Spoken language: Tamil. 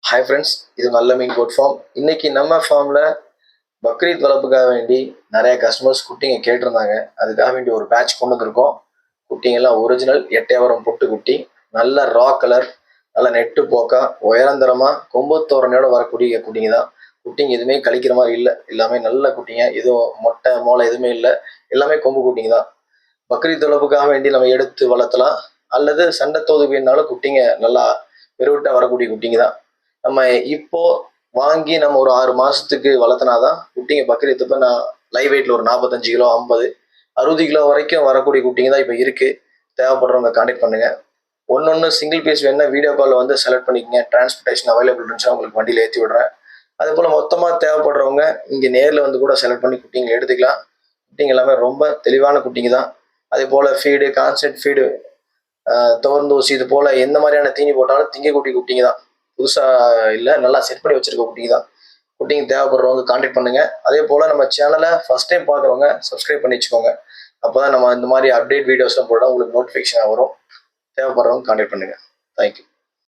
ஹாய் ஃப்ரெண்ட்ஸ், இது நல்ல மீன் கோட் ஃபார்ம். இன்னைக்கு நம்ம ஃபார்மில் பக்ரீத் வளர்ப்புக்காக வேண்டி நிறைய கஸ்டமர்ஸ் குட்டிங்க கேட்டிருந்தாங்க. அதுக்காக வேண்டி ஒரு பேட்ச் கொண்டு வந்திருக்கோம். குட்டிங்கெல்லாம் ஒரிஜினல் எட்டையாவரம் பொட்டு குட்டி, நல்ல ரா கலர், நல்ல நெட்டு போக்கா, உயரந்தரமாக கொம்புத்தோரணையோட வரக்கூடிய குட்டிங்க தான். குட்டிங்க எதுவுமே கழிக்கிற மாதிரி இல்லை, எல்லாமே நல்ல குட்டிங்க. எதுவும் மொட்டை மோளை எதுவுமே இல்லை, எல்லாமே கொம்பு குட்டிங்க தான். பக்ரீத் வளர்ப்புக்காக வேண்டி நம்ம எடுத்து வளர்த்தலாம், அல்லது சண்டை தோது வேணுனாலும் குட்டிங்க நல்லா பெருவிட்டா வரக்கூடிய குட்டிங்க தான். நம்ம இப்போ வாங்கி நம்ம ஒரு 6 மாசத்துக்கு வளர்த்தனாதான் குட்டிங்க பக்ரீத்துப்ப நான் லைவ் வெயிட்ல ஒரு 45 கிலோ 50 60 கிலோ வரைக்கும் வரக்கூடிய குட்டிங்க தான் இப்போ இருக்கு. தேவைப்படுறவங்க கான்டாக்ட் பண்ணுங்க. ஒன்னொன்னு சிங்கிள் பீஸ் வேணா வீடியோ காலில் வந்து செலக்ட் பண்ணிக்கங்க. டிரான்ஸ்போர்டேஷன் அவைலபிள் இருந்துச்சுன்னா உங்களுக்கு வண்டியில் ஏற்றி விடுறேன். அதே போல மொத்தமா தேவைப்படுறவங்க இங்க நேரில் வந்து கூட செலக்ட் பண்ணி குட்டிங்க எடுத்துக்கலாம். குட்டிங்க எல்லாமே ரொம்ப தெளிவான குட்டிங்க தான். அதே போல ஃபீடு, கான்சென்ட் ஃபீடு, துவர்ந்தூசி, இது போல எந்த மாதிரியான தீனி போட்டாலும் திங்கக்கூடிய குட்டிங்க தான். புதுசா இல்லை, நல்லா செட் பண்ணி வச்சிருக்க குட்டிங்க தான். குட்டிங்க தேவைப்படுறவங்க கான்டாக்ட் பண்ணுங்க. அதே போல நம்ம சேனலை ஃபர்ஸ்ட் டைம் பார்க்குறவங்க சப்ஸ்கிரைப் பண்ணி வச்சுக்கோங்க. அப்போதான் நம்ம இந்த மாதிரி அப்டேட் வீடியோஸ்லாம் போட உங்களுக்கு நோட்டிஃபிகேஷன் வரும். தேவைப்படுறவங்க கான்டாக்ட் பண்ணுங்க. தேங்க்யூ.